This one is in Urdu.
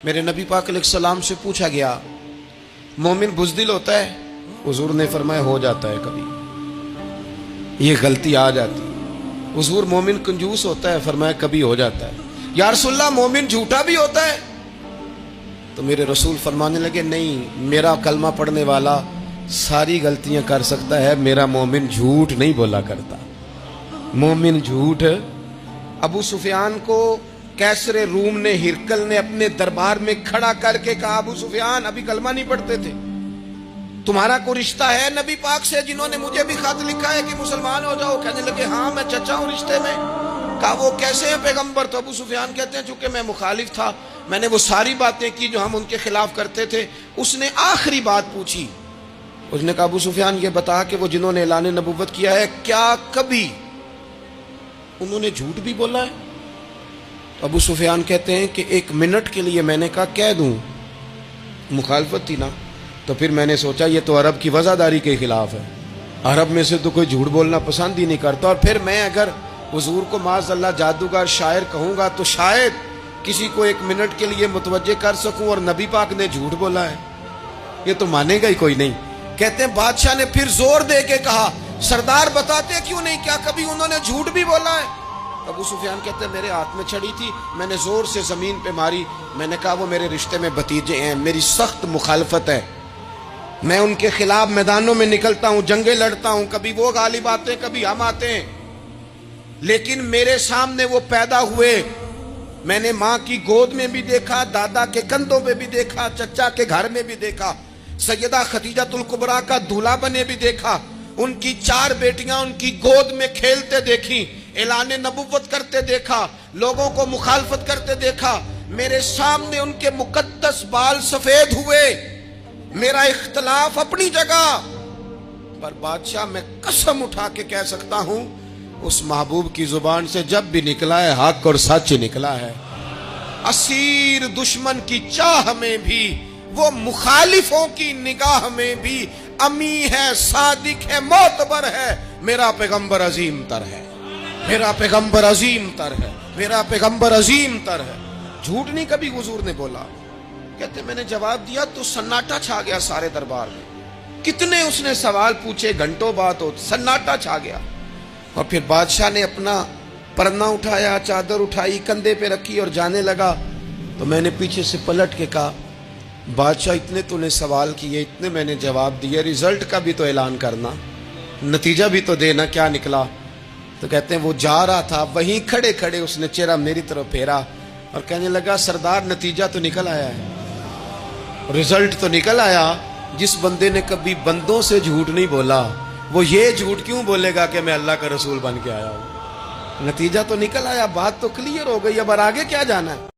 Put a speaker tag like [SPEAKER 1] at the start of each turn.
[SPEAKER 1] میرے نبی پاک علیہ السلام سے پوچھا گیا مومن بزدل ہوتا ہے؟ حضور نے فرمایا ہو جاتا ہے، کبھی یہ غلطی آ جاتی ہے۔ حضور مومن کنجوس ہوتا ہے؟ فرمایا کبھی ہو جاتا ہے۔ یا رسول اللہ مومن جھوٹا بھی ہوتا ہے؟ تو میرے رسول فرمانے لگے نہیں، میرا کلمہ پڑھنے والا ساری غلطیاں کر سکتا ہے، میرا مومن جھوٹ نہیں بولا کرتا۔ مومن جھوٹ۔ ابو سفیان کو کیسر روم نے، ہرکل نے اپنے دربار میں کھڑا کر کے کہا ابو سفیان ابھی کلمہ نہیں پڑھتے تھے، تمہارا کوئی رشتہ ہے نبی پاک سے جنہوں نے مجھے بھی خط لکھا ہے کہ مسلمان ہو جاؤ؟ کہنے لگے ہاں میں چچا ہوں رشتے میں۔ کہا وہ کیسے ہیں پیغمبر؟ تو ابو سفیان کہتے ہیں چونکہ میں مخالف تھا، میں نے وہ ساری باتیں کی جو ہم ان کے خلاف کرتے تھے۔ اس نے آخری بات پوچھی، اس نے کہا ابو سفیان یہ بتا کہ وہ جنہوں نے اعلان نبوت کیا ہے کیا کبھی انہوں نے جھوٹ بھی بولا ہے؟ ابو سفیان کہتے ہیں کہ ایک منٹ کے لیے میں نے کہا کہہ دوں، مخالفت تھی نا، تو پھر میں نے سوچا یہ تو عرب کی وزاداری کے خلاف ہے، عرب میں سے تو کوئی جھوٹ بولنا پسند ہی نہیں کرتا، اور پھر میں اگر حضور کو معاذ اللہ جادوگر شاعر کہوں گا تو شاید کسی کو ایک منٹ کے لیے متوجہ کر سکوں، اور نبی پاک نے جھوٹ بولا ہے، یہ تو مانے گا ہی کوئی نہیں۔ کہتے ہیں بادشاہ نے پھر زور دے کے کہا سردار بتاتے کیوں نہیں، کیا کبھی انہوں نے جھوٹ بھی بولا ہے؟ ابو سفیان کہتے ہیں میرے ہاتھ میں چھڑی تھی، میں نے زور سے زمین پہ ماری، میں نے کہا وہ میرے رشتے میں بھتیجے ہیں، میری سخت مخالفت ہے، میں ان کے خلاف میدانوں میں نکلتا ہوں، جنگیں لڑتا ہوں، کبھی وہ غالب آتے ہیں کبھی ہم آتے ہیں، لیکن میرے سامنے وہ پیدا ہوئے، میں نے ماں کی گود میں بھی دیکھا، دادا کے کندھوں پہ بھی دیکھا، چچا کے گھر میں بھی دیکھا، سیدہ خدیجہ الکبریٰ کا دولہا بنے بھی دیکھا، ان کی 4 بیٹیاں ان کی گود میں کھیلتے دیکھی، اعلان نبوت کرتے دیکھا، لوگوں کو مخالفت کرتے دیکھا، میرے سامنے ان کے مقدس بال سفید ہوئے، میرا اختلاف اپنی جگہ پر بادشاہ میں قسم اٹھا کے کہہ سکتا ہوں اس محبوب کی زبان سے جب بھی نکلا ہے حق اور سچ نکلا ہے۔ اسیر دشمن کی چاہ میں بھی، وہ مخالفوں کی نگاہ میں بھی امی ہے، صادق ہے، معتبر ہے، میرا پیغمبر عظیم تر ہے، میرا پیغمبر عظیم تر ہے، میرا پیغمبر عظیم تر ہے۔ جھوٹ نہیں کبھی حضور نے بولا۔ کہتے میں نے جواب دیا تو سناٹا چھا گیا سارے دربار میں، کتنے اس نے سوال پوچھے، گھنٹوں بات ہو، سناٹا چھا گیا۔ اور پھر بادشاہ نے اپنا پرنا اٹھایا، چادر اٹھائی، کندھے پہ رکھی اور جانے لگا، تو میں نے پیچھے سے پلٹ کے کہا بادشاہ اتنے تو نے سوال کیے، اتنے میں نے جواب دیے، رزلٹ کا بھی تو اعلان کرنا، نتیجہ بھی تو دینا، کیا نکلا؟ تو کہتے ہیں وہ جا رہا تھا، وہیں کھڑے کھڑے اس نے چہرہ میری طرف پھیرا اور کہنے لگا سردار نتیجہ تو نکل آیا ہے، رزلٹ تو نکل آیا۔ جس بندے نے کبھی بندوں سے جھوٹ نہیں بولا وہ یہ جھوٹ کیوں بولے گا کہ میں اللہ کا رسول بن کے آیا ہوں؟ نتیجہ تو نکل آیا، بات تو کلیئر ہو گئی، اب آگے کیا جانا ہے؟